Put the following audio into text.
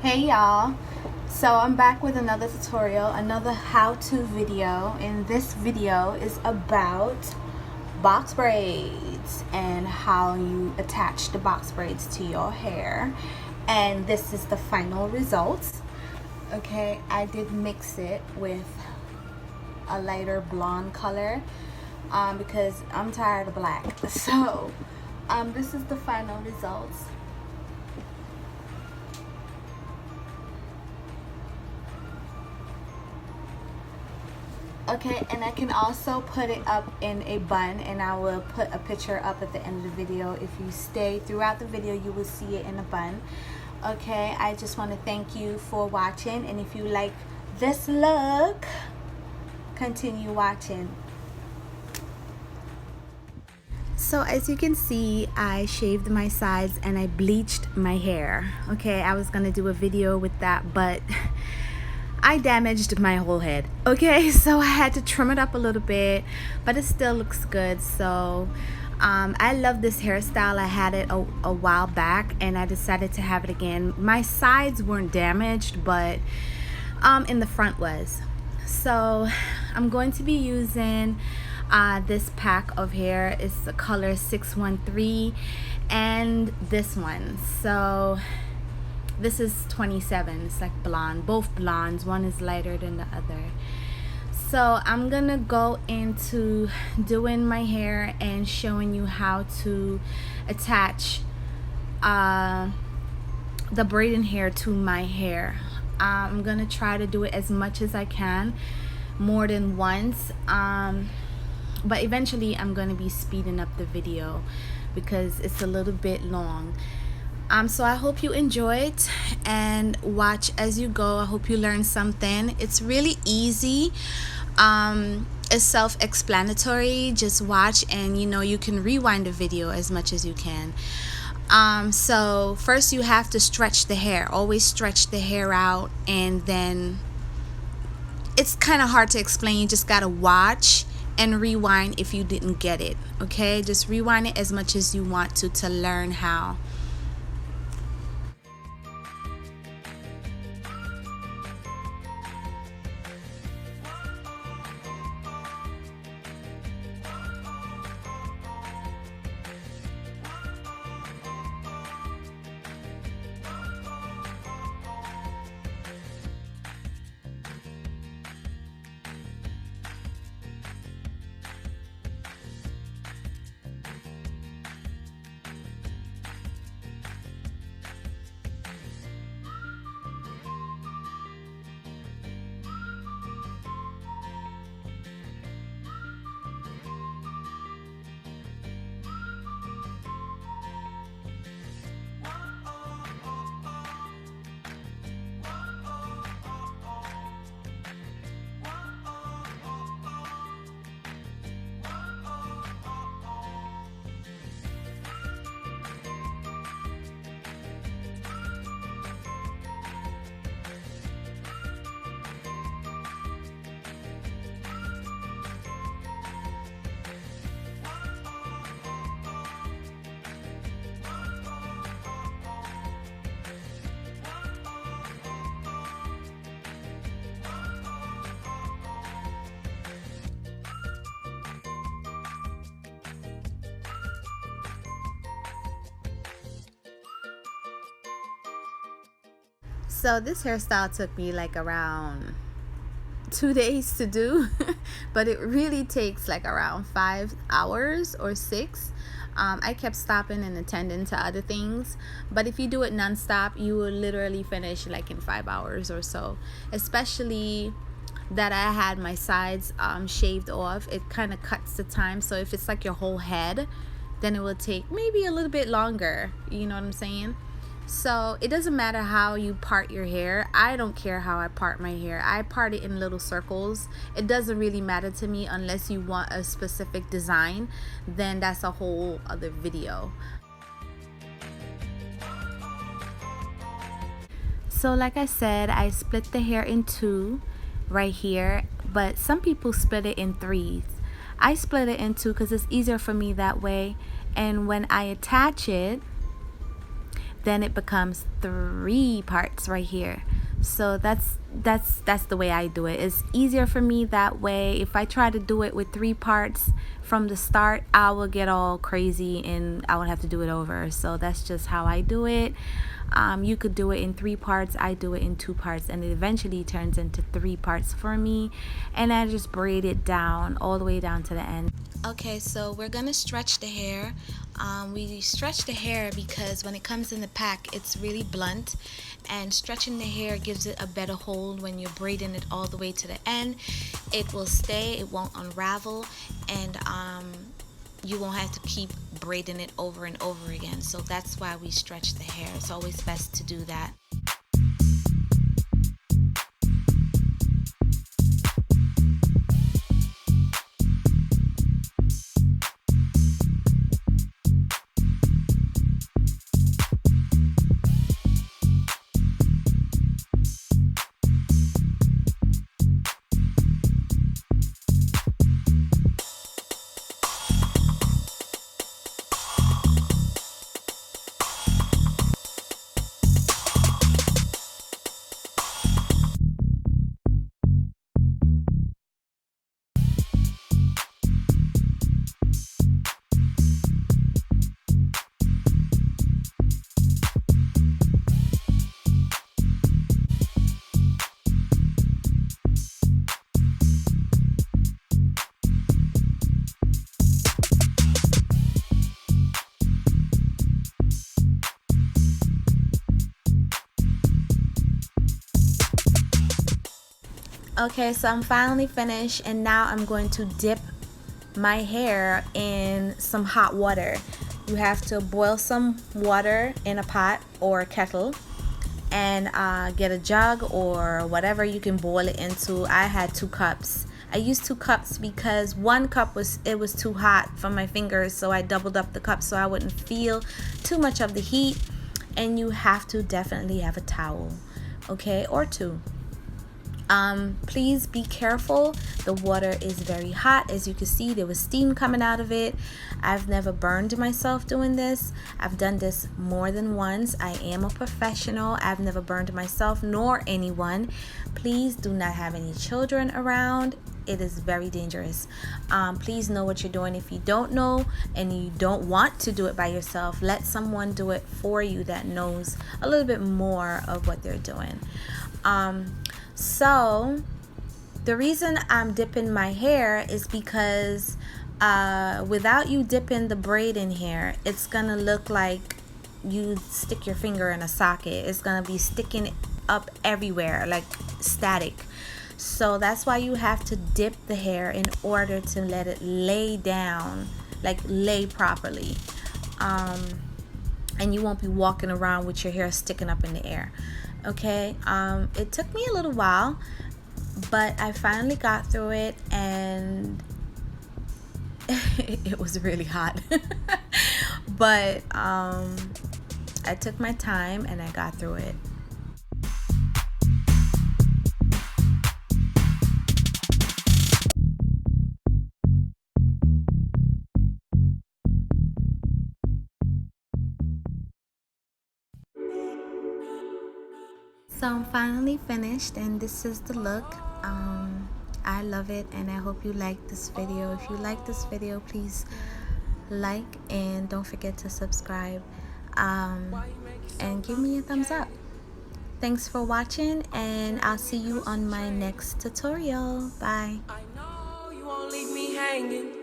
Hey y'all, so I'm back with another tutorial, another how-to video, and this video is about box braids and how you attach the box braids to your hair. And this is the final results. Okay, I did mix it with a lighter blonde color because I'm tired of black. So this is the final results. Okay, and I can also put it up in a bun, and I will put a picture up at the end of the video. If you stay throughout the video, you will see it in a bun. Okay, I just want to thank you for watching, and if you like this look, continue watching. So as you can see, I shaved my sides and I bleached my hair. Okay, I was gonna do a video with that, but I damaged my whole head. Okay, so I had to trim it up a little bit, but it still looks good. So I love this hairstyle. I had it a while back and I decided to have it again. My sides weren't damaged, but in the front was. So I'm going to be using this pack of hair. It's the color 613 and this one. So this is 27. It's like blonde, both blondes. One is lighter than the other. So I'm gonna go into doing my hair and showing you how to attach the braiding hair to my hair. I'm gonna try to do it as much as I can, more than once, but eventually I'm gonna be speeding up the video because it's a little bit long. So I hope you enjoy it and watch as you go. I hope you learn something. It's really easy. It's self-explanatory. Just watch, and you can rewind the video as much as you can. So first you have to stretch the hair. Always stretch the hair out, and then it's kind of hard to explain. You just gotta watch and rewind if you didn't get it. Okay, just rewind it as much as you want to learn how. So this hairstyle took me like around 2 days to do, but it really takes like around 5 hours or 6. I kept stopping and attending to other things, but if you do it non-stop, you will literally finish like in 5 hours or so. Especially that I had my sides shaved off, it kind of cuts the time. So if it's like your whole head, then it will take maybe a little bit longer. You know what I'm saying? So it doesn't matter how you part your hair. I don't care how I part my hair. I part it in little circles. It doesn't really matter to me unless you want a specific design. Then that's a whole other video. So like I said, I split the hair in two right here, but some people split it in threes. I split it in two because it's easier for me that way. And when I attach it, then it becomes 3 parts right here. So that's the way I do it. It's easier for me that way. If I try to do it with 3 parts from the start, I will get all crazy and I would have to do it over. So that's just how I do it. You could do it in 3 parts. I do it in 2 parts, and it eventually turns into 3 parts for me, and I just braid it down all the way down to the end. Okay, so we're gonna stretch the hair. We stretch the hair because when it comes in the pack, it's really blunt, and stretching the hair gives it a better hold. When you're braiding it all the way to the end, it will stay, it won't unravel, and you won't have to keep braiding it over and over again. So that's why we stretch the hair. It's always best to do that. Okay, so I'm finally finished, and now I'm going to dip my hair in some hot water. You have to boil some water in a pot or a kettle, and get a jug or whatever you can boil it into. I had 2 cups. I used 2 cups because 1 cup was too hot for my fingers, so I doubled up the cup so I wouldn't feel too much of the heat. And you have to definitely have a towel, okay, or 2. Please be careful. The water is very hot. As you can see, there was steam coming out of it. I've never burned myself doing this. I've done this more than once. I am a professional. I've never burned myself nor anyone. Please do not have any children around. It is very dangerous. Please know what you're doing. If you don't know and you don't want to do it by yourself, let someone do it for you that knows a little bit more of what they're doing. So the reason I'm dipping my hair is because without you dipping the braid in here, it's gonna look like you stick your finger in a socket. It's gonna be sticking up everywhere like static. So that's why you have to dip the hair in order to let it lay down, like lay properly, and you won't be walking around with your hair sticking up in the air. Okay, it took me a little while, but I finally got through it, and it was really hot. But I took my time and I got through it. So I'm finally finished, and this is the look. I love it, and I hope you like this video. If you like this video, please like and don't forget to subscribe, and give me a thumbs up. Thanks for watching, and I'll see you on my next tutorial. Bye. I know you won't leave me hanging.